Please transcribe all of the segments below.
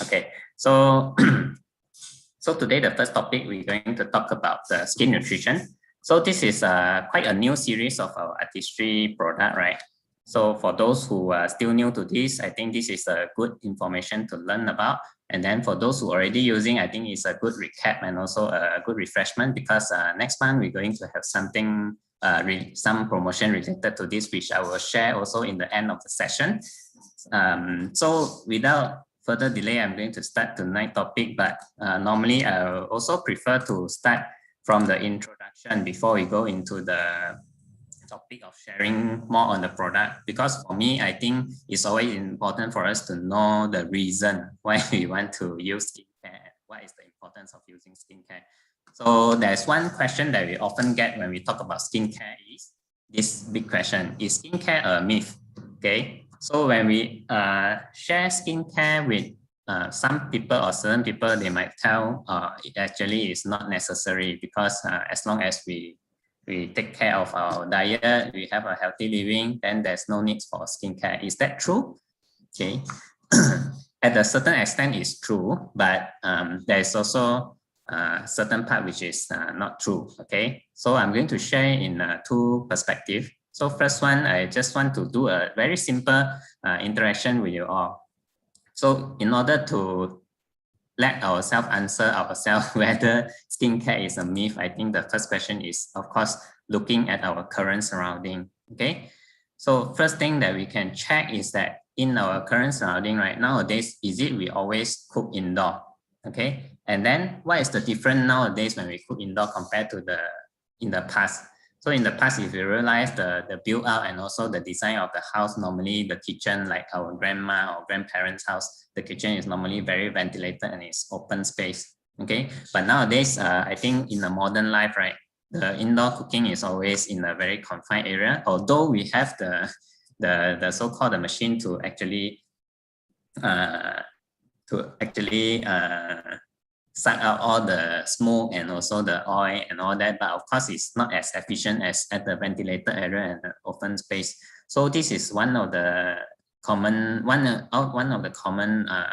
Okay, so so today the first topic we're going to talk about the skin nutrition. So this is quite a new series of our Artistry product, right? So for those who are still new to this, I think this is a good information to learn about. And then for those who are already using, I think it's a good recap and also a good refreshment, because next month we're going to have something, some promotion related to this, which I will share also in the end of the session. So without further delay, I'm going to start tonight's topic, but normally I also prefer to start from the introduction before we go into the topic of sharing more on the product, because for me, I think it's always important for us to know the reason why we want to use skincare. What is the importance of using skincare? So there's one question that we often get when we talk about skincare is this big question: is skincare a myth? Okay. So when we share skincare with some people or certain people, they might tell it actually is not necessary, because as long as we take care of our diet, we have a healthy living, then there's no need for skincare. Is that true? Okay. At a certain extent, it's true, but there's also a certain part which is not true. Okay. So I'm going to share in two perspectives. So first one, I just want to do a very simple interaction with you all. So in order to let ourselves answer ourselves whether skincare is a myth, I think the first question is, of course, looking at our current surrounding. Okay. So first thing that we can check is that in our current surrounding right nowadays, is it we always cook indoor? Okay. And then what is the difference nowadays when we cook indoor compared to in the past? So in the past, if you realize the build out and also the design of the house, normally the kitchen, like our grandma or grandparents' house, the kitchen is normally very ventilated and it's open space. Okay. But nowadays, I think in the modern life, right, the indoor cooking is always in a very confined area, although we have the so-called the machine to actually suck out all the smoke and also the oil and all that, but of course it's not as efficient as at the ventilated area and the open space. So this is one of the common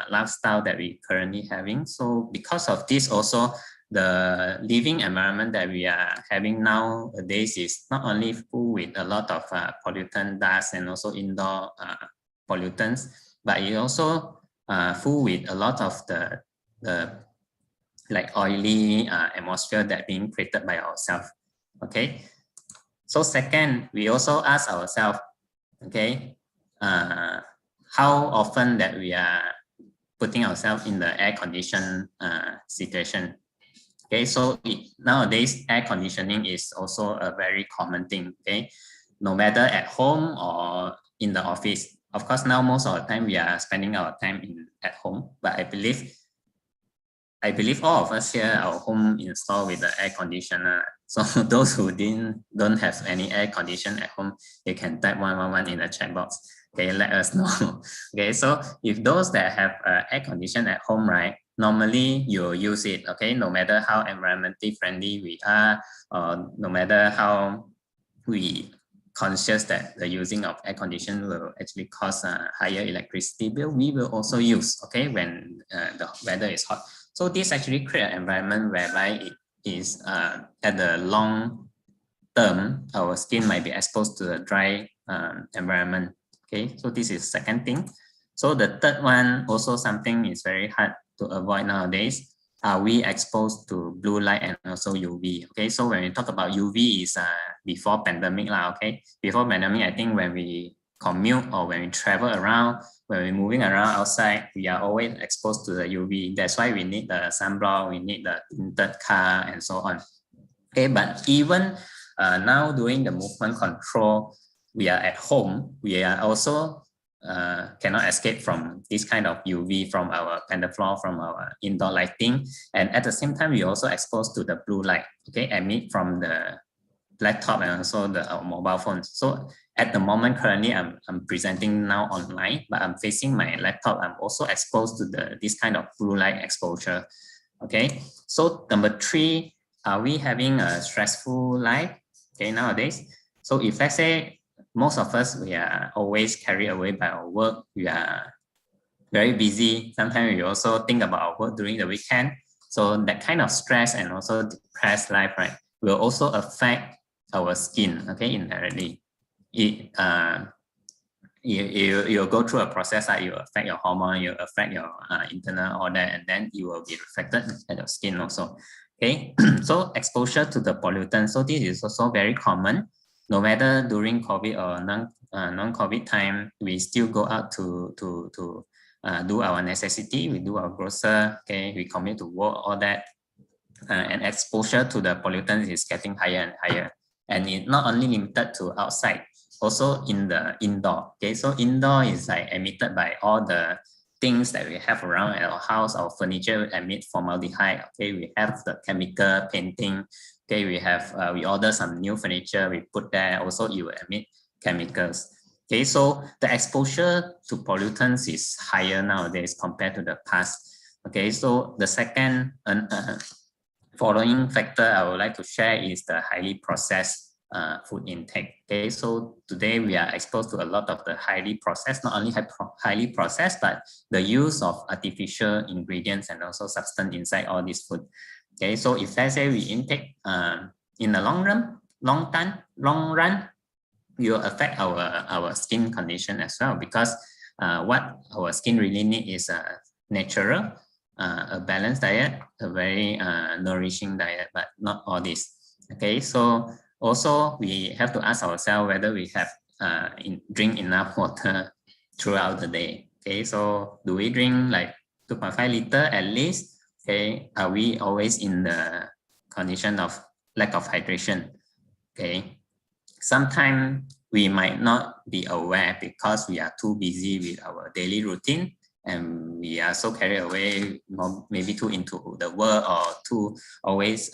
lifestyle that we currently having. So because of this, also the living environment that we are having nowadays is not only full with a lot of pollutant dust and also indoor pollutants, but it also full with a lot of the like oily atmosphere that being created by ourselves. Okay. So second, we also ask ourselves, okay, how often that we are putting ourselves in the air conditioned situation. Okay, so nowadays air conditioning is also a very common thing. Okay, no matter at home or in the office. Of course, now most of the time we are spending our time at home, but I believe all of us here, our home installed with the air conditioner. So those who don't have any air condition at home, they can type 111 in the chat box. Okay, let us know. Okay, so if those that have air condition at home, right, normally you'll use it. Okay, no matter how environmentally friendly we are, or no matter how we conscious that the using of air condition will actually cause a higher electricity bill, we will also use. Okay, when the weather is hot. So this actually create an environment whereby it is at the long term, our skin might be exposed to a dry environment. Okay, so this is second thing. So the third one, also something is very hard to avoid nowadays. Are we exposed to blue light and also UV? Okay, so when we talk about UV is before pandemic lah. Okay, before pandemic, I think when we commute or when we travel around, when we're moving around outside, we are always exposed to the UV. That's why we need the sunblock, we need the tinted car and so on. Okay, but even now doing the movement control, we are at home, we are also cannot escape from this kind of UV from our pentafloor, from our indoor lighting. And at the same time, we also exposed to the blue light, okay, emit from the laptop and also our mobile phones. So at the moment, currently, I'm presenting now online, but I'm facing my laptop. I'm also exposed to this kind of blue light exposure. Okay. So number three, are we having a stressful life? Okay, nowadays. So if let's say most of us, we are always carried away by our work, we are very busy. Sometimes we also think about our work during the weekend. So that kind of stress and also depressed life, right, will also affect our skin, okay, indirectly. You'll go through a process that you affect your hormone, you affect your internal order, and then you will be reflected at your skin also. Okay, so exposure to the pollutant. So this is also very common. No matter during COVID or non-COVID time, we still go out to do our necessity. We do our grocery. Okay, we commute to work, all that, and exposure to the pollutants is getting higher and higher. And it's not only limited to outside, also in the indoor. Okay, so indoor is like emitted by all the things that we have around our house. Our furniture emit formaldehyde. Okay, we have the chemical painting. Okay, we order some new furniture, we put there, also it will emit chemicals. Okay, so the exposure to pollutants is higher nowadays compared to the past. Okay, so the second following factor I would like to share is the highly processed food intake. Okay, so today we are exposed to a lot of the highly processed, not only highly processed, but the use of artificial ingredients and also substance inside all this food. Okay, so if let's say we intake in the long run, it will affect our skin condition as well, because what our skin really need is a natural, a balanced diet, a very nourishing diet, but not all this. Okay, so also we have to ask ourselves whether we have drink enough water throughout the day. Okay, so do we drink like 2.5 liter at least? Okay, are we always in the condition of lack of hydration? Okay, sometimes we might not be aware because we are too busy with our daily routine, and we are so carried away, maybe too into the work or too always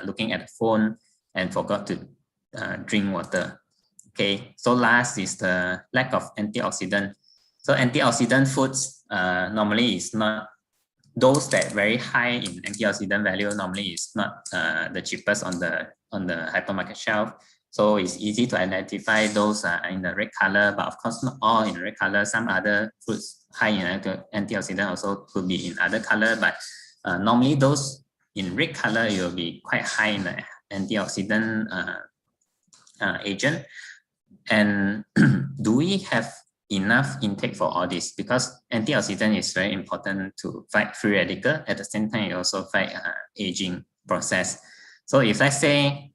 looking at the phone and forgot to drink water. Okay, so last is the lack of antioxidant. So antioxidant foods normally is not, those that very high in antioxidant value normally is not the cheapest on the hypermarket shelf. So it's easy to identify those in the red color, but of course not all in red color. Some other foods high in antioxidant also could be in other color, but normally those in red color it will be quite high in the antioxidant agent. And do we have enough intake for all this? Because antioxidant is very important to fight free radical. At the same time, it also fight aging process. So if let's say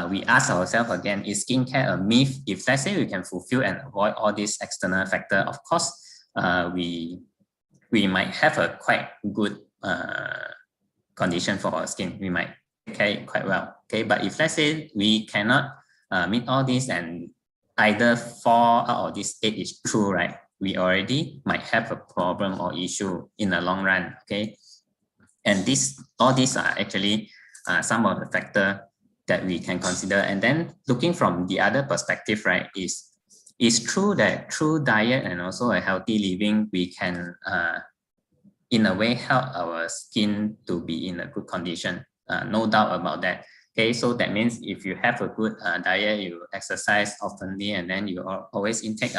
we ask ourselves again, is skincare a myth? If let's say we can fulfill and avoid all these external factors, of course, we might have a quite good condition for our skin. We might take care it quite well. Okay, but if let's say we cannot meet all this and either 4 out of these 8 is true, right? We already might have a problem or issue in the long run. Okay, and all these are actually some of the factors that we can consider. And then looking from the other perspective, right, is true that through diet and also a healthy living, we can in a way help our skin to be in a good condition. No doubt about that. Okay, so that means if you have a good diet, you exercise oftenly, and then you always intake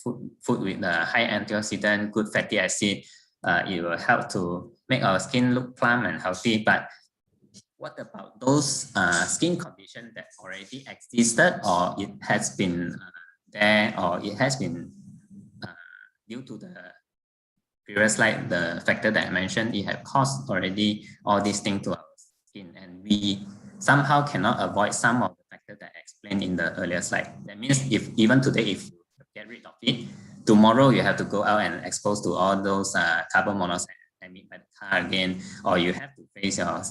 food with high antioxidant, good fatty acid, it will help to make our skin look plump and healthy. But what about those skin conditions that already existed, or it has been there, or it has been due to the previous slide, the factor that I mentioned, it had caused already all these things to our skin, and we somehow cannot avoid some of the factors that I explained in the earlier slide. That means if even today, if you get rid of it, tomorrow you have to go out and expose to all those carbon monoxide emit by the car again, or you have to face your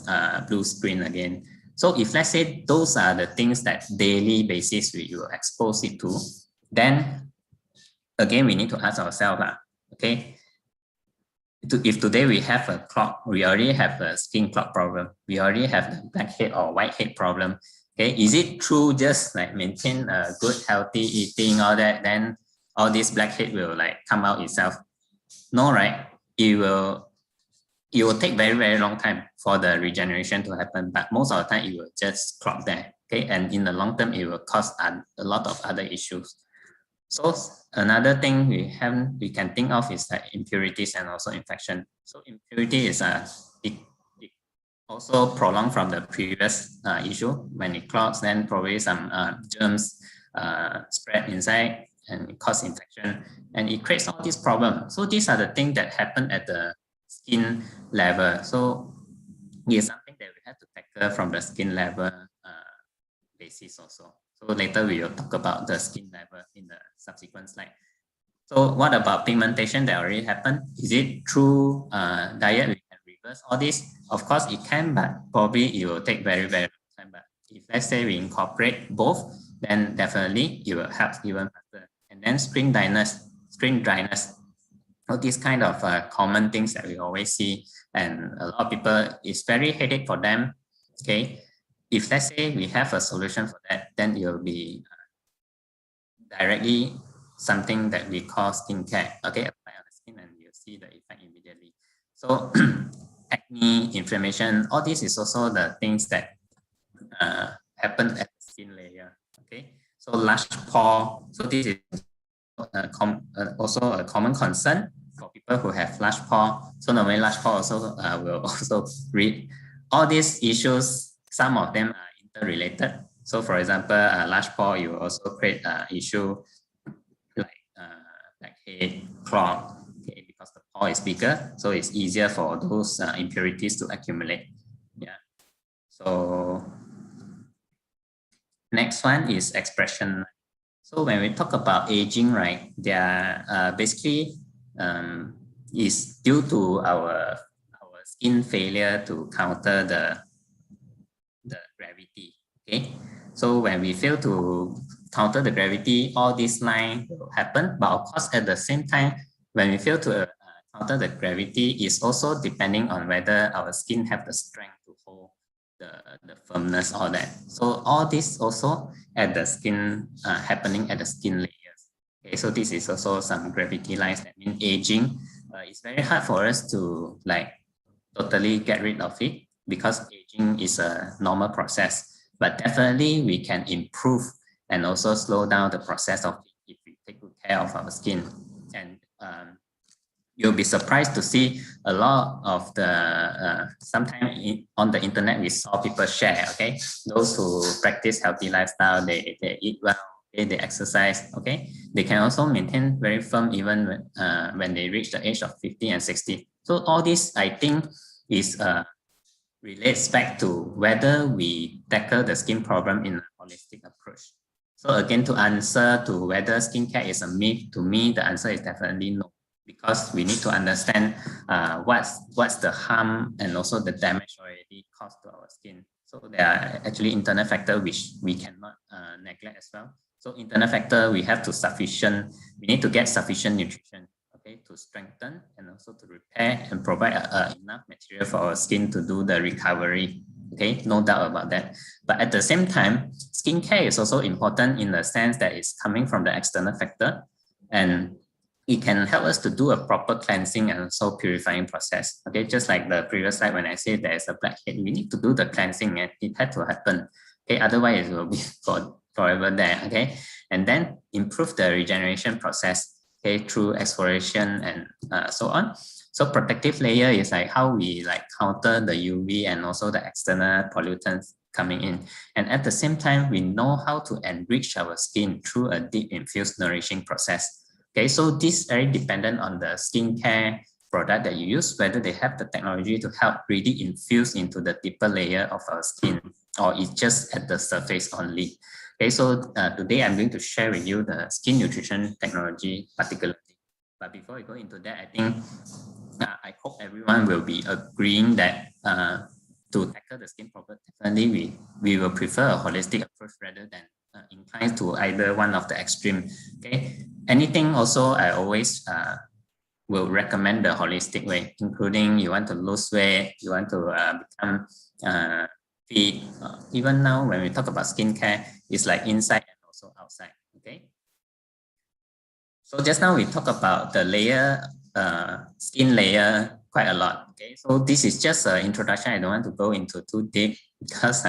blue screen again. So if let's say those are the things that daily basis you expose it to, then again we need to ask ourselves, okay, if today we have a clog, we already have a skin clog problem, we already have the blackhead or whitehead problem. Okay, is it true just like maintain a good healthy eating, all that, then all this blackhead will like come out itself? No, right? It will take very, very long time for the regeneration to happen, but most of the time it will just clog there. Okay, and in the long term, it will cause a lot of other issues. So another thing we can think of is like impurities and also infection. So impurity is it also prolonged from the previous issue. When it clogs, then probably some germs spread inside and cause infection, and it creates all these problems. So these are the things that happen at the skin level. So it's something that we have to tackle from the skin level basis also. So later we will talk about the skin level in the subsequent slide. So what about pigmentation that already happened? Is it through diet we can reverse all this? Of course it can, but probably it will take very, very long time. But if let's say we incorporate both, then definitely it will help even faster. And then skin dryness, all these kind of common things that we always see, and a lot of people, it's very headache for them. Okay, if let's say we have a solution for that, then it will be directly something that we call skincare. Okay, apply on the skin and you'll see the effect immediately. So acne, inflammation, all this is also the things that happen at the skin layer. Okay, so large pore. So this is also a common concern for people who have large pore. So normally large pore also will also read all these issues. Some of them are interrelated. So for example, large pore, you also create issue like blackhead, clog, okay, because the pore is bigger, so it's easier for those impurities to accumulate. Yeah. So next one is expression. So when we talk about aging, right, they are basically is due to our skin failure to counter the gravity. Okay, so when we fail to counter the gravity, all these lines will happen. But of course, at the same time, when we fail to counter the gravity, is also depending on whether our skin have the strength to hold the firmness, all that. So all this also at the skin happening at the skin layers. Okay, so this is also some gravity lines that mean aging. It's very hard for us to like totally get rid of it because aging is a normal process. But definitely we can improve and also slow down the process of it if we take good care of our skin. And you'll be surprised to see a lot of the sometimes on the internet we saw people share. Okay, those who practice healthy lifestyle, they eat well, okay, they exercise. Okay, they can also maintain very firm even when they reach the age of 50 and 60. So all this, I think, is relates back to whether we tackle the skin problem in a holistic approach. So again, to answer to whether skincare is a myth, to me, the answer is definitely no, because we need to understand what's the harm and also the damage already caused to our skin. So there are actually internal factors which we cannot neglect as well. So internal factor, we need to get sufficient nutrition, okay, to strengthen and also to repair and provide enough material for our skin to do the recovery. Okay, no doubt about that. But at the same time, skincare is also important in the sense that it's coming from the external factor, and it can help us to do a proper cleansing and also purifying process. Okay, just like the previous slide when I said there's a blackhead, we need to do the cleansing and it had to happen. Okay, otherwise it will be forever there. Okay, and then improve the regeneration process, okay, through exfoliation and so on. So protective layer is like how we like counter the UV and also the external pollutants coming in. And at the same time, we know how to enrich our skin through a deep infused nourishing process. Okay, so this is very dependent on the skincare product that you use, whether they have the technology to help really infuse into the deeper layer of our skin, or it's just at the surface only. Okay, so today I'm going to share with you the skin nutrition technology particularly. But before we go into that, I think I hope everyone will be agreeing that to tackle the skin problem, definitely we will prefer a holistic approach rather than inclined to either one of the extreme. Okay, anything also I always will recommend the holistic way, including you want to lose weight, you want to become fit. Even now when we talk about skincare, it's like inside and also outside. Okay. So just now we talk about the layer, skin layer quite a lot. Okay, so this is just an introduction. I don't want to go into too deep because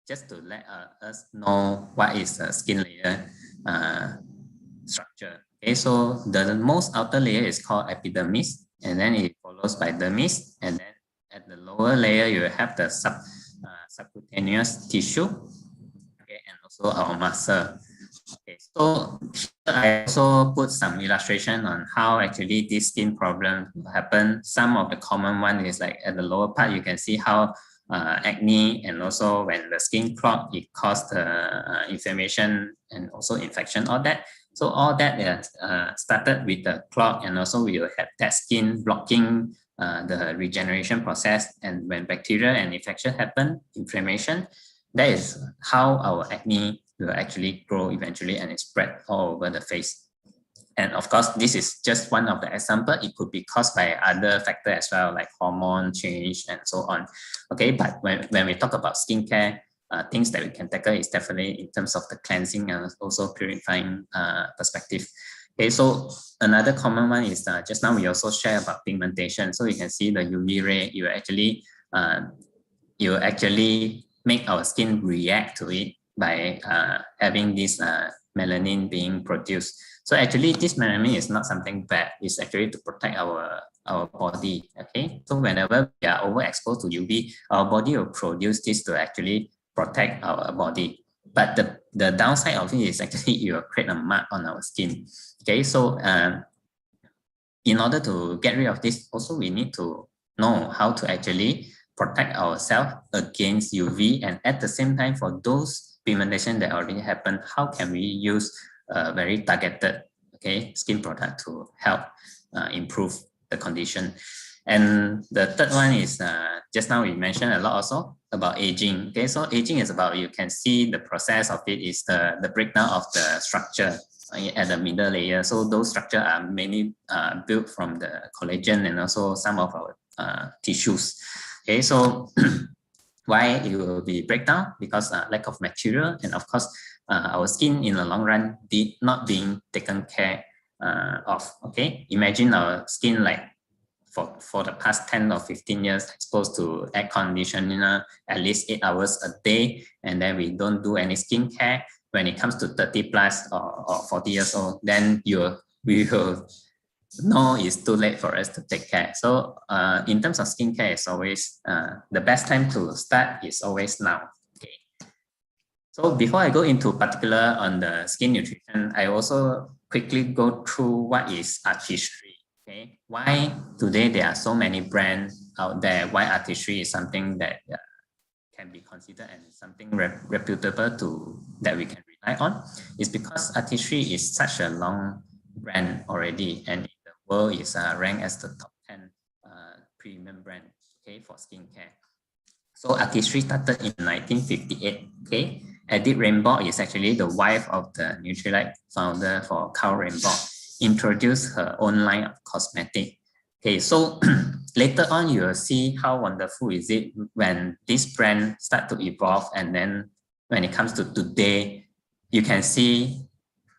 just to let us know what is a skin layer. structure. Okay, so the most outer layer is called epidermis, and then it follows by dermis, and then at the lower layer you have the subcutaneous tissue, okay, and also our muscle. Okay, so I also put some illustration on how actually this skin problem will happen. Some of the common one is like at the lower part, you can see how acne, and also when the skin clog, it caused inflammation and also infection, all that. So all that started with the clog, and also we will have that skin blocking the regeneration process. And when bacteria and infection happen, inflammation, that is how our acne will actually grow eventually, and it spread all over the face. And of course, this is just one of the example. It could be caused by other factors as well, like hormone change and so on. Okay, but when we talk about skincare, things that we can tackle is definitely in terms of the cleansing and also purifying perspective. Okay, so another common one is just now we also share about pigmentation. So you can see the UV ray, you actually make our skin react to it by having this melanin being produced. So actually this melanin is not something bad. It's actually to protect our body. Okay, so whenever we are overexposed to UV, our body will produce this to actually protect our body. But the downside of it is actually it will create a mark on our skin. Okay, so in order to get rid of this, also we need to know how to actually protect ourselves against UV, and at the same time, for those pigmentation that already happened, how can we use a very targeted skin product to help improve the condition. And the third one is just now we mentioned a lot also about aging. Okay, so aging is about, you can see the process of it is the breakdown of the structure at the middle layer. So those structures are mainly built from the collagen and also some of our tissues. Okay, so why it will be breakdown? Because lack of material, and of course our skin in the long run not being taken care of. Okay, imagine our skin like for the past 10 or 15 years exposed to air conditioner at least 8 hours a day, and then we don't do any skincare. When it comes to 30 plus or 40 years old, then we will know it's too late for us to take care. So in terms of skincare, it's always the best time to start is always now. Okay. So before I go into particular on the skin nutrition, I also quickly go through what is Artistry. Okay, why today there are so many brands out there? Why Artistry is something that can be considered and something reputable that we can rely on? Is because Artistry is such a long brand already, and in the world is ranked as the top 10 premium brand, okay, for skincare. So Artistry started in 1958. Okay, Edith Rainbow is actually the wife of the Nutrilite founder for Karl Rainbow, introduced her own line of cosmetic. Okay, so later on you will see how wonderful is it when this brand start to evolve, and then when it comes to today, you can see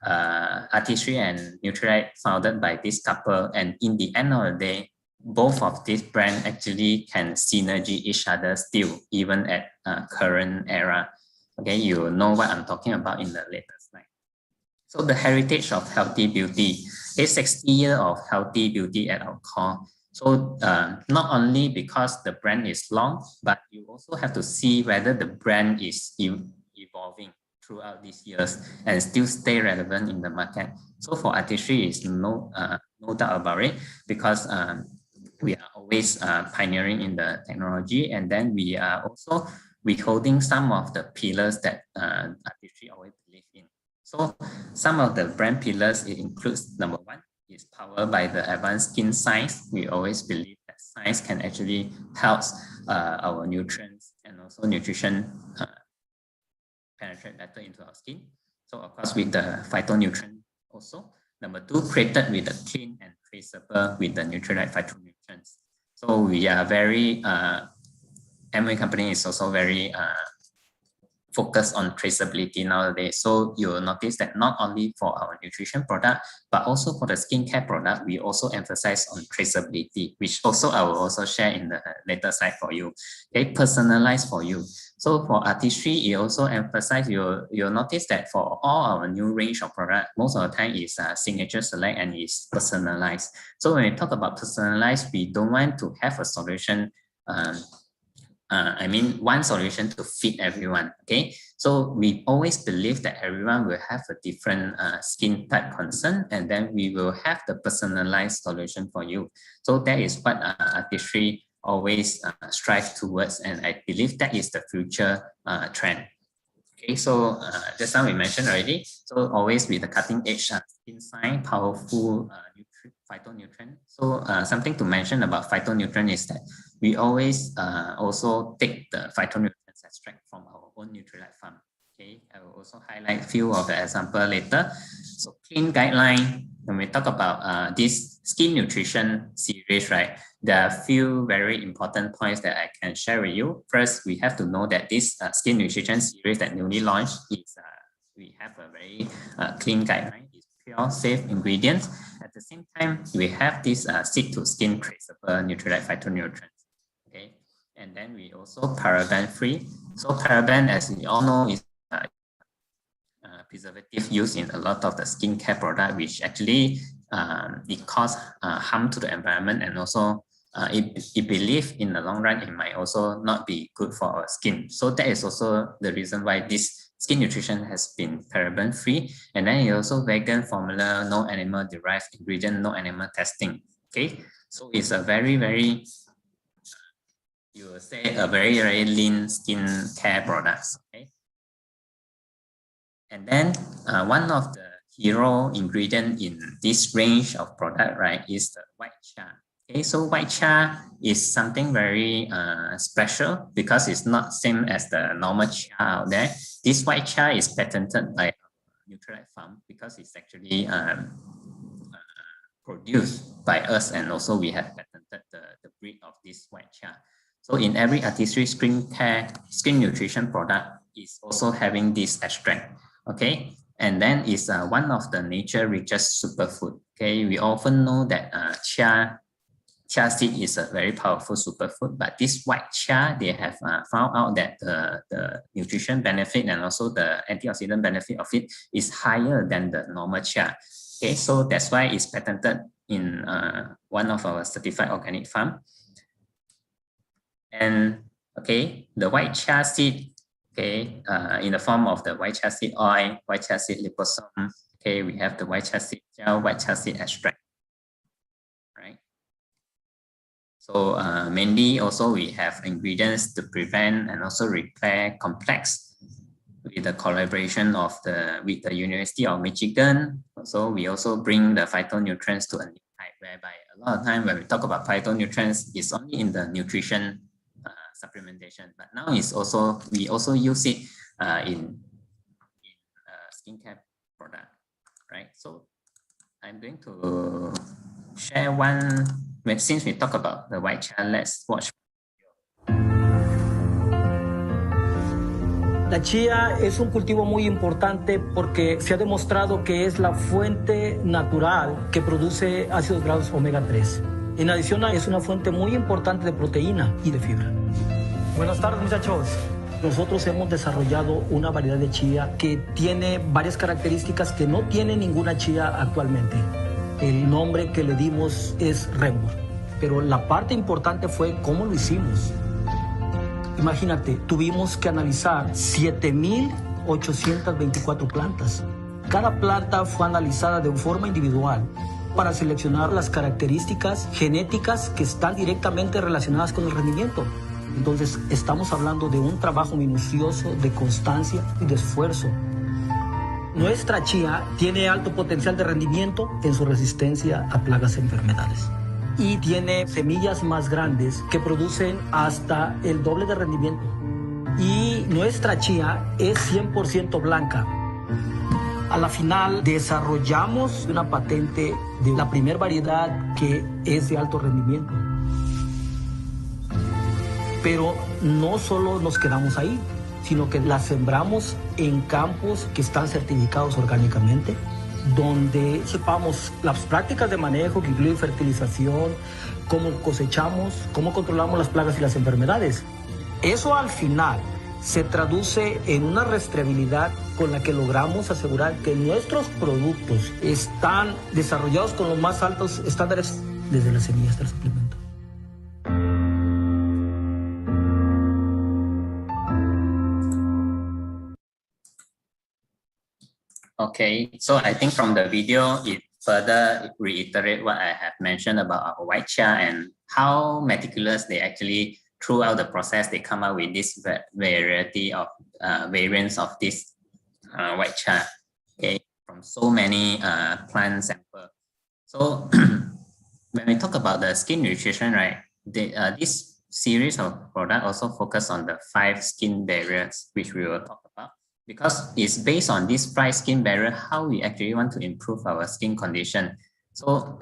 Artistry and Nutrilite founded by this couple, and in the end of the day, both of these brands actually can synergy each other still, even at current era. Okay, you know what I'm talking about in the later slide. So the heritage of healthy beauty is 60 years of healthy beauty at our core. So not only because the brand is long, but you also have to see whether the brand is evolving throughout these years and still stay relevant in the market. So for Artistry is no doubt about it, because we are always pioneering in the technology, and then we are also withholding some of the pillars that Artistry always believe in. So some of the brand pillars, it includes number one is powered by the advanced skin science. We always believe that science can actually help our nutrients and also nutrition penetrate better into our skin. So of course with the phytonutrient also. Number two, created with the clean and traceable with the Nutrilite phytonutrients. So we are very, Amway company is also very focus on traceability nowadays. So you will notice that not only for our nutrition product, but also for the skincare product, we also emphasize on traceability, which also I will also share in the later slide for you. Okay, personalized for you. So for Artistry, it also emphasize, you'll notice that for all our new range of product, most of the time is signature select and is personalized. So when we talk about personalized, we don't want to have a solution, one solution to fit everyone, okay? So we always believe that everyone will have a different skin type concern, and then we will have the personalized solution for you. So that is what Artistry always strive towards, and I believe that is the future trend. Okay, so just now we mentioned already, so always with the cutting edge skin sign, powerful phytonutrient. So something to mention about phytonutrient is that we always also take the phytonutrients extract from our own Nutrilite farm. Okay, I will also highlight a few of the example later. So clean guideline, when we talk about this skin nutrition series, right, there are a few very important points that I can share with you. First, we have to know that this skin nutrition series that newly launched is, we have a very clean guideline. It's pure, safe ingredients. At the same time, we have this seed to skin traceable Nutrilite phytonutrients. Okay, and then we also paraben free. So paraben, as we all know, is preservative used in a lot of the skincare product, which actually it cause harm to the environment, and also it believe in the long run it might also not be good for our skin. So that is also the reason why this skin nutrition has been paraben free, and then it also vegan formula, no animal derived ingredient, no animal testing. Okay, so it's a very, you will say a very, very lean skin care products. Okay, and then one of the hero ingredient in this range of product, right, is the white cha. Okay, so white cha is something very special because it's not same as the normal cha out there. This white cha is patented by Nutrilite Farm because it's actually produced by us, and also we have patented the breed of this white cha. So in every Artistry skin nutrition product is also having this extract. Okay, and then it's one of the nature richest superfood. Okay, we often know that chia seed is a very powerful superfood, but this white cha, they have found out that the nutrition benefit and also the antioxidant benefit of it is higher than the normal cha. Okay, so that's why it's patented in one of our certified organic farm. And okay, the white cha seed, okay, in the form of the white chia seed oil, white chia seed liposome. Okay, we have the white chia seed gel, white chia seed extract, right? So mainly also we have ingredients to prevent and also repair complex with the collaboration of with the University of Michigan. So we also bring the phytonutrients to a new type, whereby a lot of time when we talk about phytonutrients, it's only in the nutrition supplementation, but now it's also, we also use it in skincare product, right? So I'm going to share one, since we talk about the white cha, let's watch. La chía es un cultivo muy importante porque se ha demostrado que es la fuente natural que produce ácidos grasos omega 3. En adición, es una fuente muy importante de proteína y de fibra. Buenas tardes, muchachos. Nosotros hemos desarrollado una variedad de chía que tiene varias características que no tiene ninguna chía actualmente. El nombre que le dimos es Remor, pero la parte importante fue cómo lo hicimos. Imagínate, tuvimos que analizar 7,824 plantas. Cada planta fue analizada de forma individual para seleccionar las características genéticas que están directamente relacionadas con el rendimiento. Entonces, estamos hablando de un trabajo minucioso, de constancia y de esfuerzo. Nuestra chía tiene alto potencial de rendimiento en su resistencia a plagas e enfermedades. Y tiene semillas más grandes que producen hasta el doble de rendimiento. Y nuestra chía es 100% blanca. A la final desarrollamos una patente de la primera variedad que es de alto rendimiento. Pero no solo nos quedamos ahí. sino que las sembramos en campos que están certificados orgánicamente, donde sepamos las prácticas de manejo que incluyen fertilización, cómo cosechamos, cómo controlamos las plagas y las enfermedades. Eso al final se traduce en una rastreabilidad con la que logramos asegurar que nuestros productos están desarrollados con los más altos estándares desde la semilla hasta el suplemento. Okay, so I think from the video, it further reiterate what I have mentioned about our white cha and how meticulous they actually, throughout the process, they come up with this variety of variants of this white cha, okay, from so many plant samples. So when we talk about the skin nutrition, right, this series of products also focus on the 5 skin barriers, which we will talk about, because it's based on this 5 skin barrier, how we actually want to improve our skin condition. So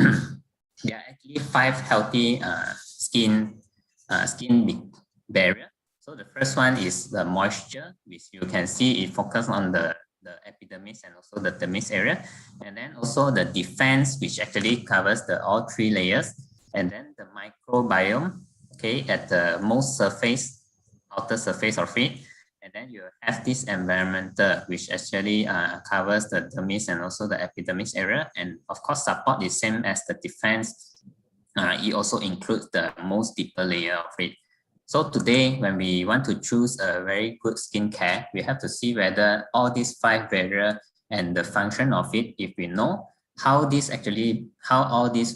there are actually 5 healthy skin barrier. So the first one is the moisture, which you can see it focuses on the epidermis and also the dermis area, and then also the defense, which actually covers all 3 layers, and then the microbiome, okay, at the most surface, outer surface of it, and then you have this environmental, which actually covers the dermis and also the epidermis area, and of course support is same as the defense. It also includes the most deeper layer of it. So today, when we want to choose a very good skincare, we have to see whether all these 5 barriers and the function of it, if we know how all these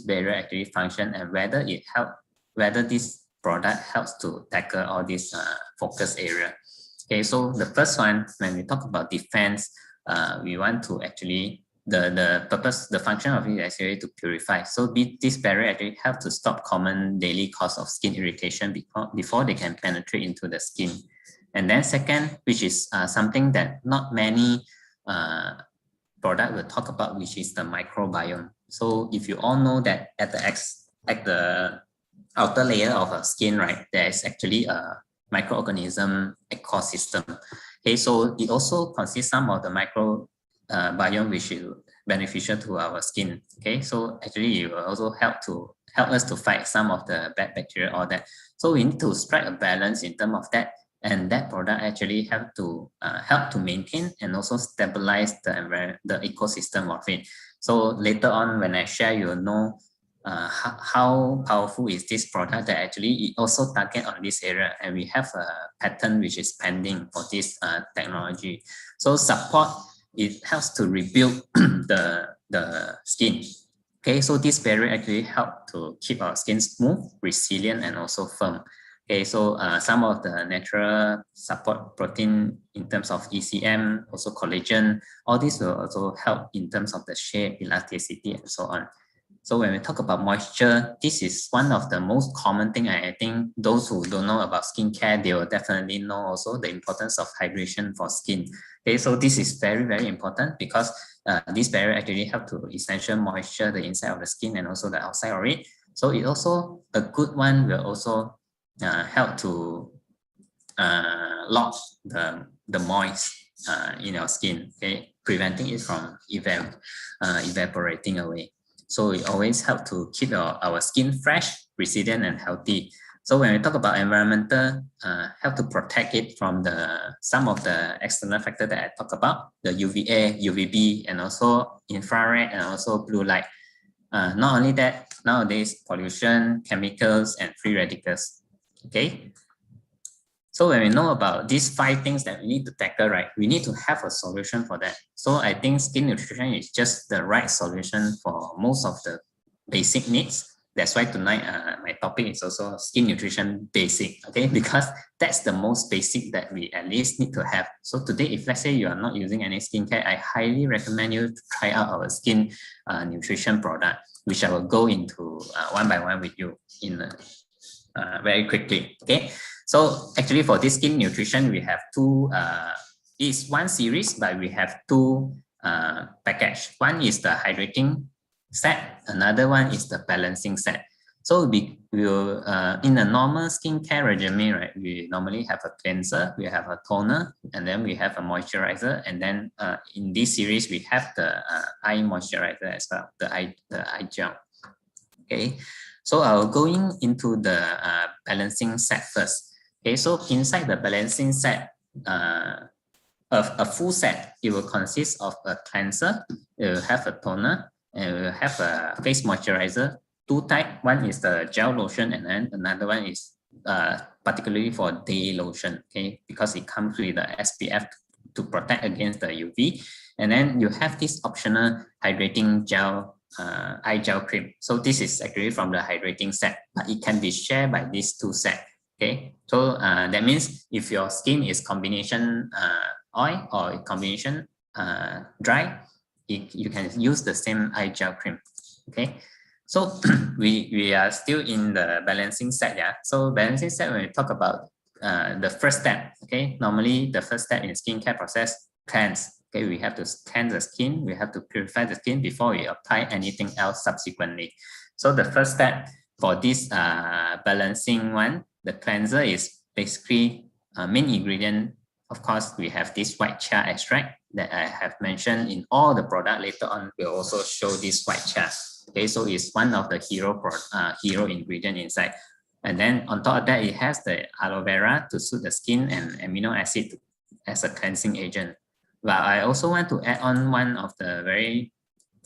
barriers actually function, and whether this product helps to tackle all these focus area. Okay, so the first one, when we talk about defense, we want to actually, the function of it is actually to purify. So this barrier actually help to stop common daily cause of skin irritation before they can penetrate into the skin. And then second, which is something that not many product will talk about, which is the microbiome. So if you all know that at the outer layer of our skin, right, there is actually a microorganism ecosystem. Okay, so it also consists some of the microbiome which is beneficial to our skin. Okay, so actually it will also help us to fight some of the bad bacteria, all that. So we need to strike a balance in terms of that, and that product actually help to maintain and also stabilize the ecosystem of it. So later on, when I share, you'll know how powerful is this product that actually it also target on this area, and we have a patent which is pending for this technology. So support, it helps to rebuild the skin. Okay, so this barrier actually help to keep our skin smooth, resilient, and also firm. Okay, so some of the natural support protein in terms of ECM, also collagen, all this will also help in terms of the shape, elasticity, and so on. So when we talk about moisture, this is one of the most common thing. I think those who don't know about skincare, they will definitely know also the importance of hydration for skin. Okay, so this is very, very important because this barrier actually help to essential moisture the inside of the skin and also the outside of it. So it also, a good one will also help to lock the moist in our skin, okay, preventing it from evaporating away. So it always helps to keep our skin fresh, resilient, and healthy. So when we talk about environmental, help to protect it from some of the external factors that I talk about, the UVA, UVB, and also infrared, and also blue light. Not only that, nowadays pollution, chemicals, and free radicals. Okay. So when we know about these 5 things that we need to tackle, right, we need to have a solution for that. So I think skin nutrition is just the right solution for most of the basic needs. That's why tonight my topic is also skin nutrition basic, okay? Because that's the most basic that we at least need to have. So today, if let's say you are not using any skincare, I highly recommend you to try out our skin nutrition product, which I will go into one by one with you in very quickly, okay? So actually for this skin nutrition, we have 2, it's one series, but we have 2 package. One is the hydrating set, another one is the balancing set. So we will, in a normal skincare regimen, right, we normally have a cleanser, we have a toner, and then we have a moisturizer. And then in this series, we have the eye moisturizer as well, the eye gel. Okay, so I'll going into the balancing set first. Okay, so inside the balancing set, a full set, it will consist of a cleanser, it will have a toner, and it will have a face moisturizer. Two types. One is the gel lotion, and then another one is particularly for day lotion. Okay, because it comes with the SPF to protect against the UV. And then you have this optional hydrating gel, eye gel cream. So this is actually from the hydrating set, but it can be shared by these two sets. Okay, so that means if your skin is combination oil or combination dry, you can use the same eye gel cream. Okay, so we are still in the balancing set. Yeah, so balancing set, when we talk about the first step, okay, normally the first step in skincare process, cleanse. Okay, we have to cleanse the skin, we have to purify the skin before we apply anything else subsequently. So the first step for this balancing one, the cleanser, is basically main ingredient. Of course, we have this white chia extract that I have mentioned in all the product. Later on, we'll also show this white chia. Okay, so it's one of the hero ingredient inside. And then on top of that, it has the aloe vera to soothe the skin and amino acid as a cleansing agent. But I also want to add on one of the very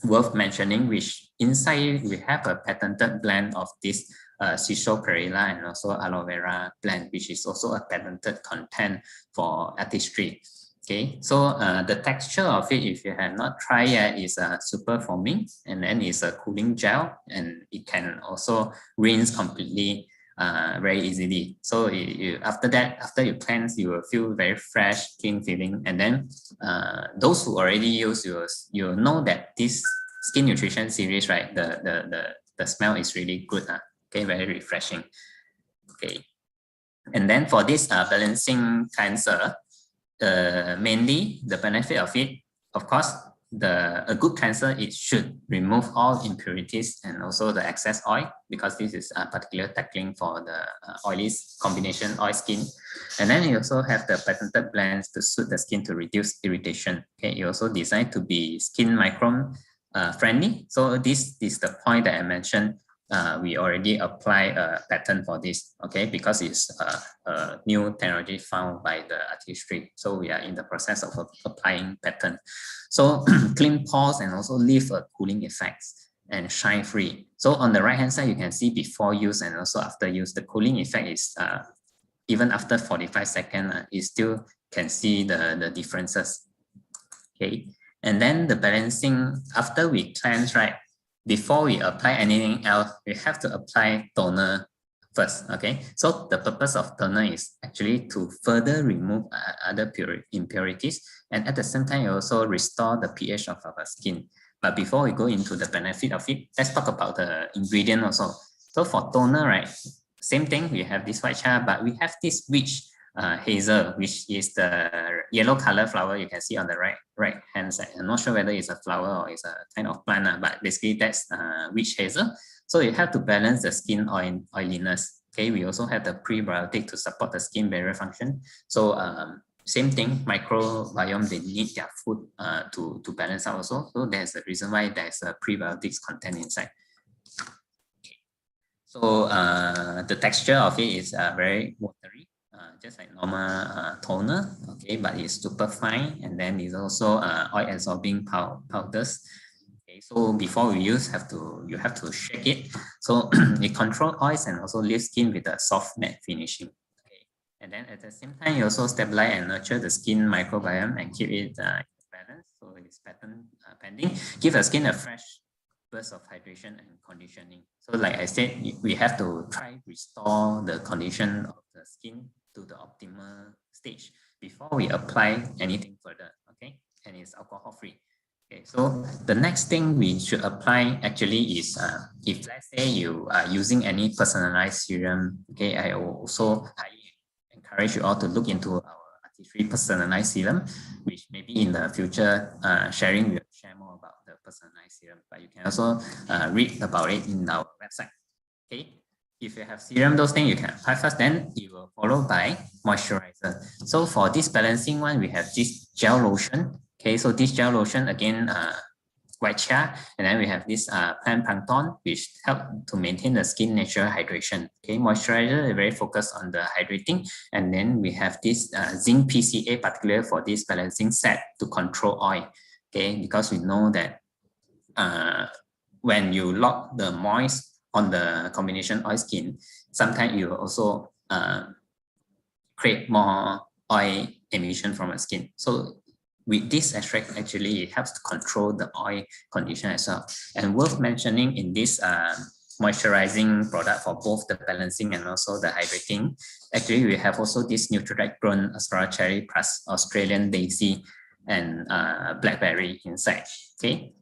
worth mentioning, which inside we have a patented blend of this Ciso perilla and also aloe vera blend, which is also a patented content for Artistry. Okay, so the texture of it, if you have not tried yet, is super foaming, and then it's a cooling gel, and it can also rinse completely very easily. So after that, after you cleanse, you will feel very fresh, clean feeling. And then those who already use, you know that this skin nutrition series, right, the smell is really good. Okay, very refreshing. Okay, and then for this balancing cleanser, mainly the benefit of it, of course, a good cleanser, it should remove all impurities and also the excess oil, because this is a particular tackling for the oily combination oil skin. And then you also have the patented blends to suit the skin to reduce irritation. Okay, you also designed to be skin micron friendly. So this is the point that I mentioned. We already apply a patent for this, okay, because it's a new technology found by the Artistry. So we are in the process of applying patent. So clean pores and also leave a cooling effects and shine free. So on the right hand side, you can see before use and also after use. The cooling effect is even after 45 seconds, you still can see the differences. Okay, and then the balancing, after we cleanse, right, before we apply anything else, we have to apply toner first. Okay, so the purpose of toner is actually to further remove other impurities, and at the same time, you also restore the pH of our skin. But before we go into the benefit of it, let's talk about the ingredient also. So for toner, right, same thing, we have this white chia, but we have this witch hazel, which is the yellow color flower you can see on the right hand side. I'm not sure whether it's a flower or it's a kind of plant, but basically that's witch hazel. So you have to balance the skin oiliness. Okay, we also have the prebiotic to support the skin barrier function. So same thing, microbiome, they need their food to balance out also. So there's a reason why there's a prebiotics content inside. So the texture of it is very watery, just like normal toner, okay, but it's super fine, and then it's also oil absorbing powders. Okay, so before we use, you have to shake it. So it controls oils and also leaves skin with a soft matte finishing. Okay, and then at the same time, you also stabilize and nurture the skin microbiome and keep it balanced. So it's patent pending. Give the skin a fresh burst of hydration and conditioning. So like I said, we have to try restore the condition of the skin to the optimal stage before we apply anything further, okay? And it's alcohol free. Okay, so the next thing we should apply actually is if let's say you are using any personalized serum, okay, I also highly encourage you all to look into our Artistry personalized serum, which maybe in the future sharing will share more about the personalized serum, but you can also read about it in our website. Okay. If you have serum, those things you can apply first, then you will follow by moisturizer. So for this balancing one, we have this gel lotion. Okay, so this gel lotion again, white chia, and then we have this plant plankton, which help to maintain the skin natural hydration. Okay, moisturizer is very focused on the hydrating, and then we have this zinc PCA, particularly for this balancing set to control oil. Okay, because we know that when you lock the moist on the combination oil skin, sometimes you also create more oil emission from the skin. So with this extract, actually it helps to control the oil condition as well. And worth mentioning in this moisturizing product for both the balancing and also the hydrating, actually we have also this Nutrilite grown Aspara cherry plus Australian daisy and blackberry inside. Okay.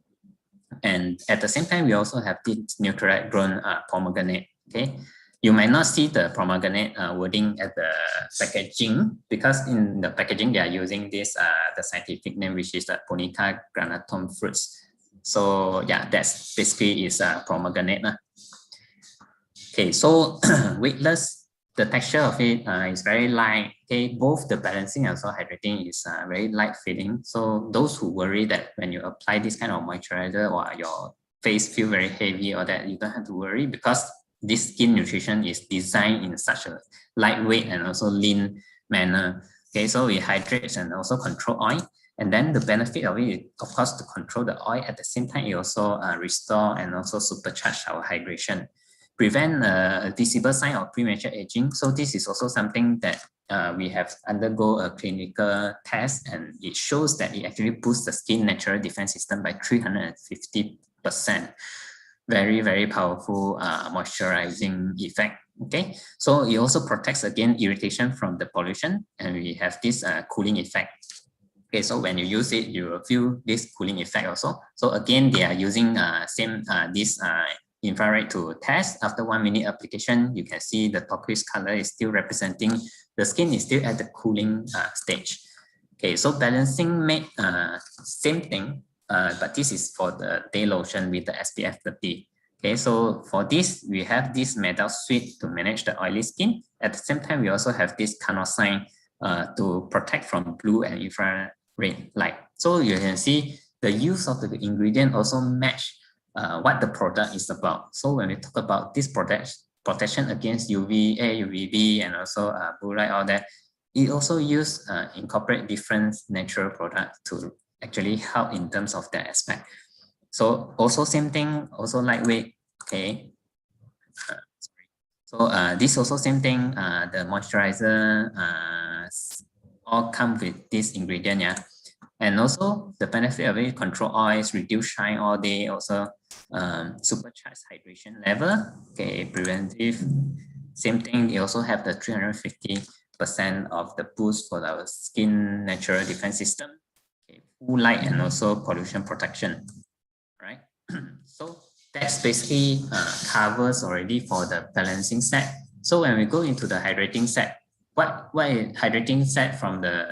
And at the same time, we also have this Nutrilite grown pomegranate. Okay, you might not see the pomegranate wording at the packaging, because in the packaging they are using this the scientific name, which is the Punica granatum fruits. So yeah, that's basically is pomegranate. Okay, so weightless. The texture of it is very light. Okay, both the balancing and also hydrating is very light feeling. So those who worry that when you apply this kind of moisturizer or your face feel very heavy or that, you don't have to worry, because this skin nutrition is designed in such a lightweight and also lean manner. Okay, so it hydrates and also control oil. And then the benefit of it is, of course, to control the oil. At the same time, it also restore and also supercharge our hydration, prevent a visible sign of premature aging. So this is also something that we have undergo a clinical test, and it shows that it actually boosts the skin natural defense system by 350%. Very, very powerful moisturizing effect. Okay, so it also protects against irritation from the pollution, and we have this cooling effect. Okay, so when you use it, you will feel this cooling effect also. So again, they are using same this infrared to test. After 1 minute application, you can see the turquoise color is still representing the skin is still at the cooling stage. Okay, so balancing made same thing, but this is for the day lotion with the SPF 30. Okay, so for this, we have this metal suite to manage the oily skin. At the same time, we also have this carnosine to protect from blue and infrared light. So you can see the use of the ingredient also match what the product is about. So when we talk about this protection against UVA, UVB, and also blue light, all that, it also incorporate different natural products to actually help in terms of that aspect. So also same thing, also lightweight. Okay. So this also same thing. The moisturizer all come with this ingredient, yeah. And also the benefit of it: control oils, reduce shine all day, also supercharged hydration level. Okay, preventive. Same thing. You also have the 350% of the boost for our skin natural defense system. Okay, full light and also pollution protection. Right. So that's basically covers already for the balancing set. So when we go into the hydrating set, what is hydrating set? From the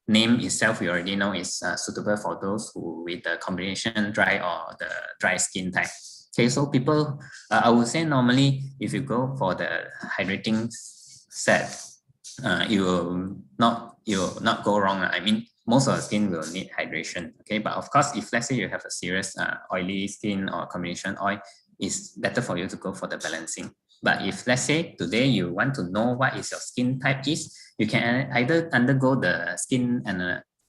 name itself, we already know is suitable for those who with the combination dry or the dry skin type. Okay, so people, I would say normally if you go for the hydrating set, you will not go wrong. I mean, most of the skin will need hydration. Okay, but of course, if let's say you have a serious oily skin or combination oil, it's better for you to go for the balancing. But if let's say today you want to know what is your skin type is, you can either undergo the skin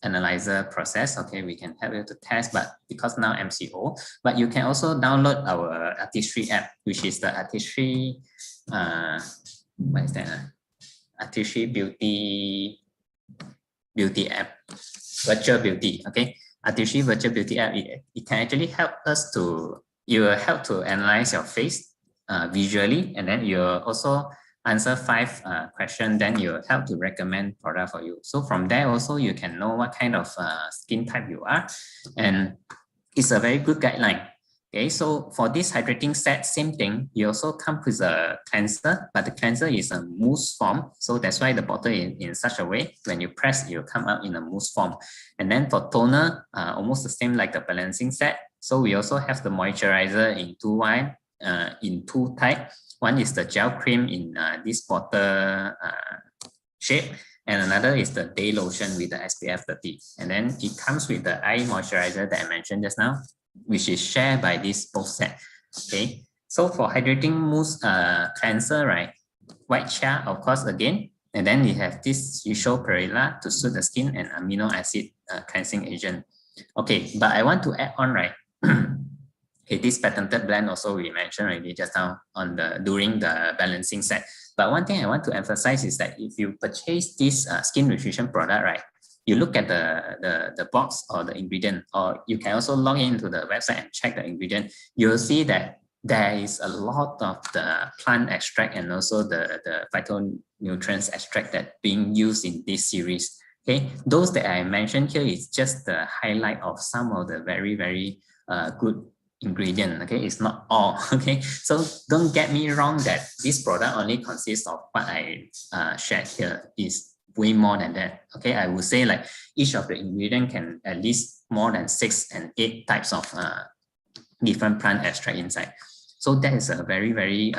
analyzer process. Okay, we can help you to test, but because now MCO, but you can also download our Artistry app, which is the Artistry, what is that? Artistry beauty app, virtual beauty. Okay, Artistry virtual beauty app, it can actually help us to, you will help to analyze your face visually, and then you also answer 5 questions, then you help to recommend product for you. So from there also you can know what kind of skin type you are, and it's a very good guideline. Okay, so for this hydrating set, same thing, you also come with a cleanser, but the cleanser is a mousse form. So that's why the bottle is in such a way, when you press, it will come out in a mousse form. And then for toner, almost the same like the balancing set. So we also have the moisturizer in 2 type. One is the gel cream in this bottle shape, and another is the day lotion with the SPF 30. And then it comes with the eye moisturizer that I mentioned just now, which is shared by this both set. Okay, so for hydrating mousse cleanser, right? White chia, of course, again. And then we have this usual perilla to soothe the skin and amino acid cleansing agent. Okay, but I want to add on, right? Okay, this patented blend also we mentioned already just now on during the balancing set. But one thing I want to emphasize is that if you purchase this skin nutrition product, right, you look at the box or the ingredient, or you can also log into the website and check the ingredient. You'll see that there is a lot of the plant extract and also the phytonutrients extract that being used in this series. Okay, those that I mentioned here is just the highlight of some of the very, very good ingredient. Okay, it's not all. Okay, so don't get me wrong that this product only consists of what I shared here. Is way more than that. Okay, I would say like each of the ingredient can at least more than 6 and 8 types of different plant extract inside. So that is a very, very,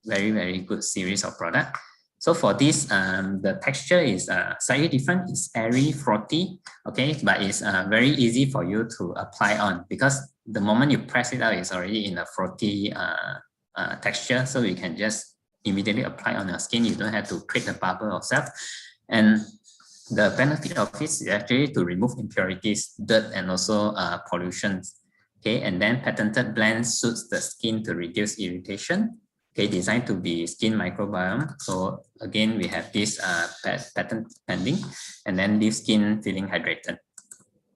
very good series of product. So for this, the texture is slightly different. It's airy, frothy, okay, but it's very easy for you to apply on because the moment you press it out, it's already in a frothy texture. So you can just immediately apply on your skin. You don't have to create the bubble yourself. And the benefit of this is actually to remove impurities, dirt, and also pollution. Okay, and then patented blend suits the skin to reduce irritation. Okay, designed to be skin microbiome. So again, we have this patent pending, and then leave skin feeling hydrated.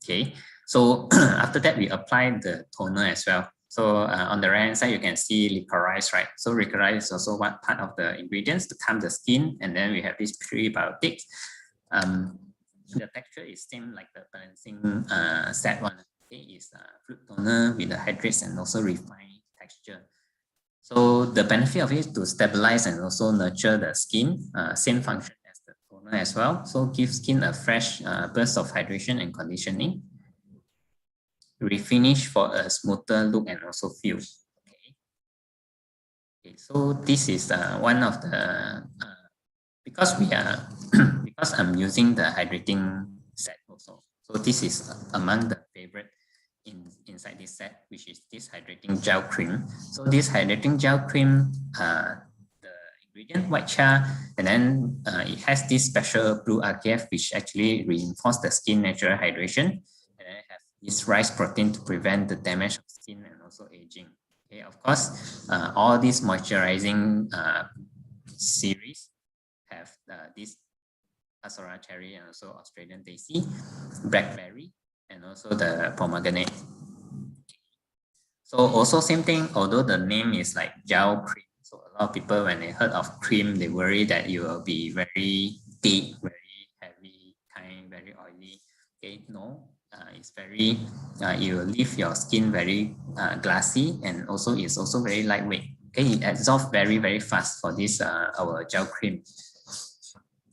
Okay, so after that, we apply the toner as well. So on the right hand side, you can see licorice, right? So licorice is also one part of the ingredients to calm the skin, and then we have this prebiotics. The texture is same like the balancing set one. Okay, is fruit toner with the hydrates and also refined texture. So the benefit of it is to stabilize and also nurture the skin, same function as the toner as well. So give skin a fresh burst of hydration and conditioning. Refinish for a smoother look and also feel. Okay, so this is one of the because I'm using the hydrating set also. So this is among the favorite inside this set, which is this hydrating gel cream. So this hydrating gel cream, the ingredient white chia, and then it has this special blue RKF, which actually reinforces the skin natural hydration, and then it has this rice protein to prevent the damage of skin and also aging. Okay, of course, all these moisturizing series have this Asora cherry and also Australian daisy, blackberry, and also the pomegranate. So also same thing, although the name is like gel cream. So a lot of people, when they heard of cream, they worry that you will be very thick, very heavy, very oily. Okay, no, it's very, it will leave your skin very glassy, and also it's also very lightweight. Okay, it absorbs very, very fast for this our gel cream.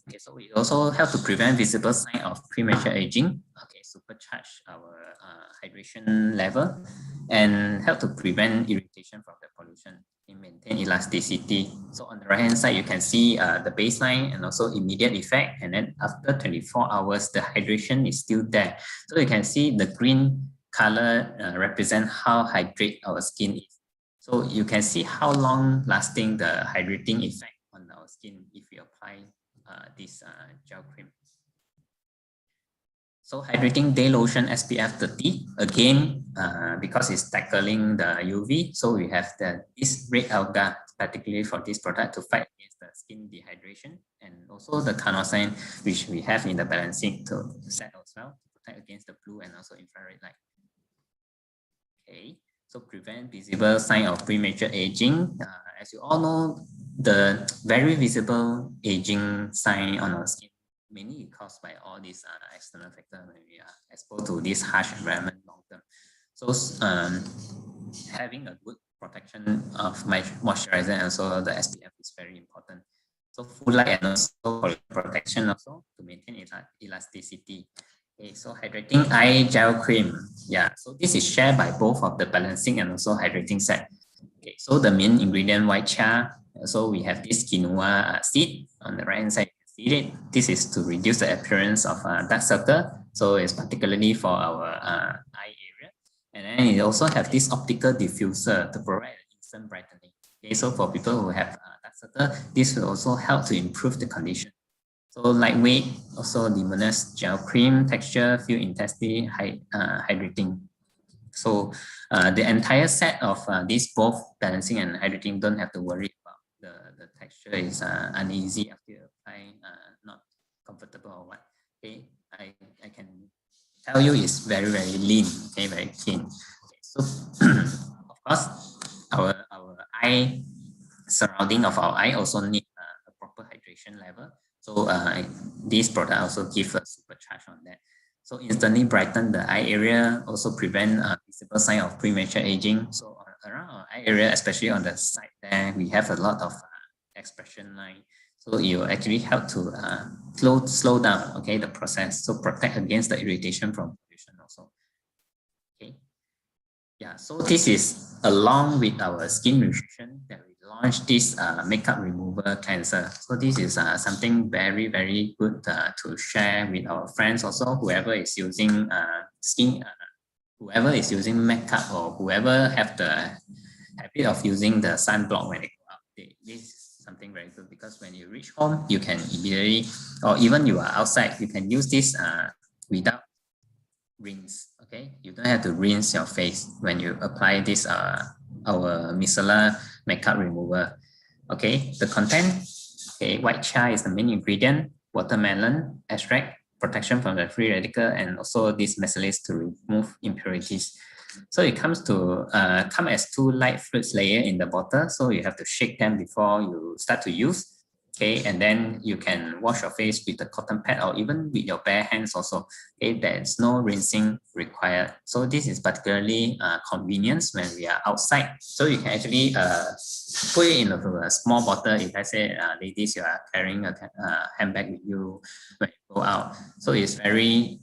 Okay, so it also helps to prevent visible sign of premature aging. Okay, supercharge our hydration level and help to prevent irritation from the pollution and maintain elasticity. So on the right hand side, you can see the baseline and also immediate effect. And then after 24 hours, the hydration is still there. So you can see the green color represent how hydrated our skin is. So you can see how long lasting the hydrating effect on our skin if we apply this gel cream. So hydrating day lotion SPF 30, again, because it's tackling the UV, so we have this red alga, particularly for this product to fight against the skin dehydration, and also the carnosine, which we have in the balancing to set as well, to protect against the blue and also infrared light. Okay, so prevent visible sign of premature aging. As you all know, the very visible aging sign on our skin mainly caused by all these external factors when we are exposed to this harsh environment long term. So having a good protection of my moisturizer and also the SPF is very important. So full light and also protection also to maintain elasticity. Okay, so hydrating eye gel cream. Yeah, so this is shared by both of the balancing and also hydrating set. Okay, so the main ingredient white chia, So we have this quinoa seed on the right hand side. You can see it. This is to reduce the appearance of dark circle. So it's particularly for our eye area. And then it also have this optical diffuser to provide instant brightening. Okay, so for people who have dark circle, this will also help to improve the condition. So lightweight, also luminous gel cream, texture, feel intensity, hydrating. So the entire set of these both balancing and hydrating don't have to worry about the texture is uneasy after you apply, not comfortable or what. Okay, I can tell you it's very, very lean, okay, very clean. Okay, so of course, our eye, surrounding of our eye also need a proper hydration level. So this product also give a supercharge on that. So instantly brighten the eye area, also prevent visible sign of premature aging. So around our eye area, especially on the side there, we have a lot of expression line. So it will actually help to slow down, okay, the process. So protect against the irritation from pollution also. Okay. Yeah, so this is along with our skin nutrition that we launched this makeup remover cleanser. So this is something very, very good to share with our friends also, whoever is using whoever is using makeup or whoever have the habit of using the sunblock when they go out. This is something very good because when you reach home, you can immediately, or even you are outside, you can use this without rinse. Okay, you don't have to rinse your face when you apply this our micellar makeup remover. Okay, the content, okay, white chai is the main ingredient, watermelon extract, protection from the free radical, and also this micellar to remove impurities. So it comes to come as 2 light fruits layer in the bottle, so you have to shake them before you start to use. Okay, and then you can wash your face with a cotton pad or even with your bare hands also. Okay, there's no rinsing required. So this is particularly convenience when we are outside. So you can actually put it in a small bottle. If I say, ladies, you are carrying a handbag with you when you go out. So it's very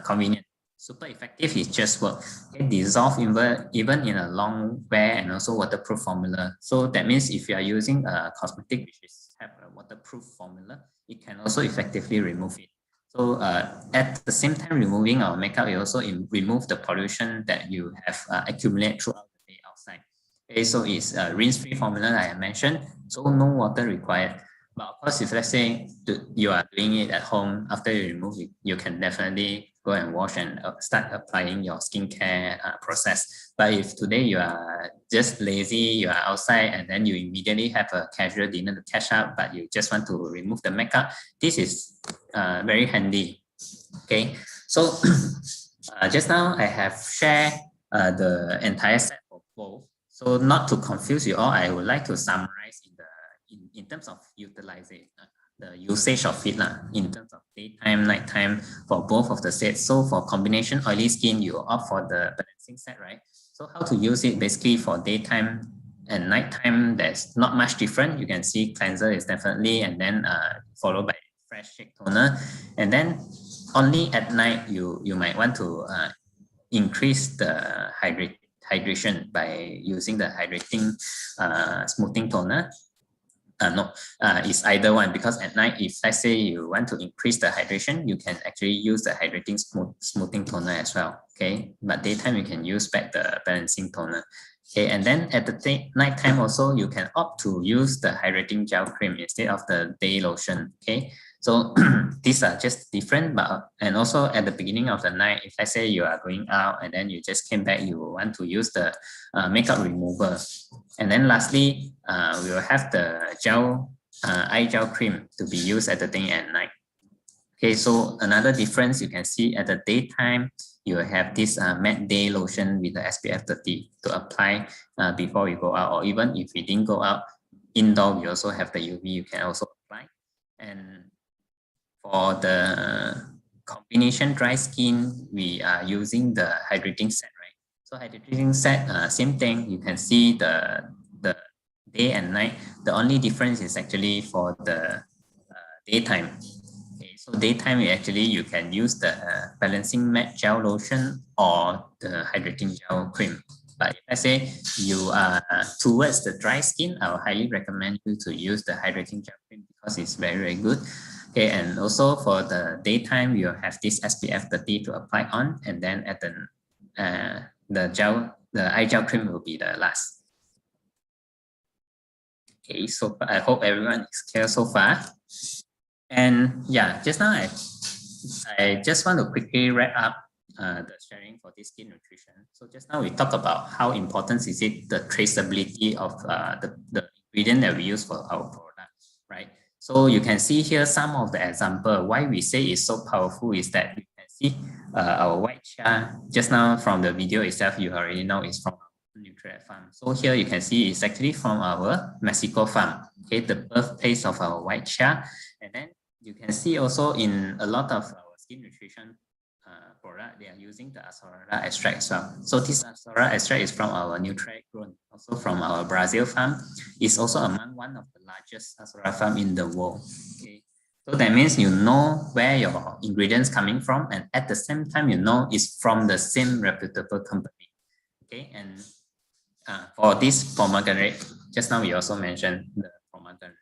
convenient. Super effective, it just work. It dissolve even in a long wear and also waterproof formula. So that means if you are using a cosmetic which is have a waterproof formula, it can also effectively remove it. So at the same time removing our makeup, it also remove the pollution that you have accumulated throughout the day outside. Okay, so it's a rinse-free formula like I mentioned, so no water required. But of course, if let's say you are doing it at home, after you remove it, you can definitely go and wash and start applying your skincare process. But if today you are just lazy, you are outside and then you immediately have a casual dinner to catch up, but you just want to remove the makeup, this is very handy. Okay, so just now I have shared the entire set for both. So not to confuse you all, I would like to summarize in terms of utilization, the usage of it in terms of daytime, nighttime for both of the sets. So for combination oily skin, you opt for the balancing set, right? So how to use it basically for daytime and nighttime, there's not much different. You can see cleanser is definitely, and then followed by fresh shake toner. And then only at night, you might want to increase the hydration by using the hydrating smoothing toner. It's either one, because at night, if let's say you want to increase the hydration, you can actually use the hydrating smoothing toner as well. Okay, but daytime you can use back the balancing toner. Okay, and then at the nighttime also, you can opt to use the hydrating gel cream instead of the day lotion. Okay, so these are just different, but and also at the beginning of the night, if let's say you are going out and then you just came back, you want to use the makeup remover. And then lastly, we will have the eye gel cream to be used at the day and night. Okay, so another difference you can see at the daytime, you will have this matte day lotion with the SPF 30 to apply before you go out, or even if we didn't go out indoor, we also have the UV you can also apply. And for the combination dry skin, we are using the hydrating set, right? So hydrating set, same thing. You can see the day and night. The only difference is actually for the daytime. Okay, so daytime, you can use the balancing matte gel lotion or the hydrating gel cream. But if let's say you are towards the dry skin, I would highly recommend you to use the hydrating gel cream because it's very, very good. Okay, and also for the daytime, you have this SPF 30 to apply on, and then at the eye gel cream will be the last. Okay, so I hope everyone is clear so far. And yeah, just now I just want to quickly wrap up the sharing for this skin nutrition. So just now we talked about how important is it the traceability of the ingredient that we use for our product, right? So you can see here some of the example. Why we say it's so powerful is that you can see our white chia. Just now from the video itself, you already know it's from our Nutri farm. So here you can see it's actually from our Mexico farm, okay, the birthplace of our white chia. And then you can see also in a lot of our skin nutrition product, they are using the Asorrara extract as well. So this Asorrara extract is from our Nutri grown, also from our Brazil farm. It's also among one of the largest Asorrara farm in the world. Okay, so that means you know where your ingredients coming from, and at the same time you know it's from the same reputable company. Okay, and for this pomegranate, just now we also mentioned the pomegranate.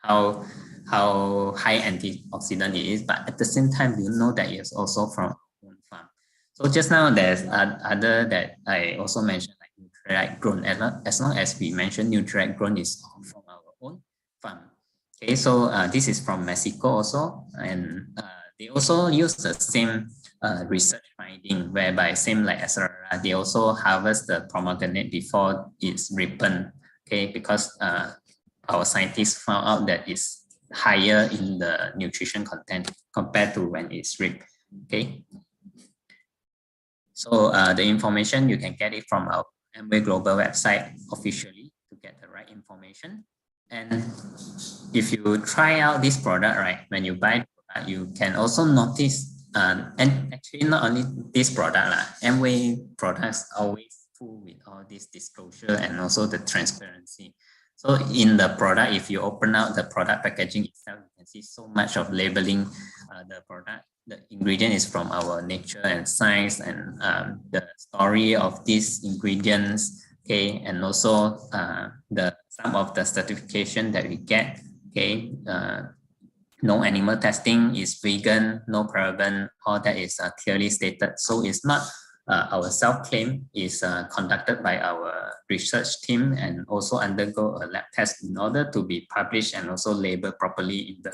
How high antioxidant it is, but at the same time, you know that it's also from our own farm. So just now there's other that I also mentioned, like Nutri grown. As long as we mentioned Nutri grown is from our own farm. Okay, so this is from Mexico also, and they also use the same research finding, whereby same like Asorrara, they also harvest the pomegranate before it's ripened. Okay, because our scientists found out that it's higher in the nutrition content compared to when it's ripe. Okay. So the information, you can get it from our Amway Global website officially to get the right information. And if you try out this product, right, when you buy the product, you can also notice, and actually not only this product, Amway products always full with all this disclosure and also the transparency. So in the product, if you open out the product packaging itself, you can see so much of labeling the product. The ingredient is from our nature and science, and the story of these ingredients, okay, and also some of the certification that we get, okay, no animal testing, is vegan, no paraben, all that is clearly stated. So it's not our self-claim, is conducted by our research team and also undergo a lab test in order to be published and also labeled properly in the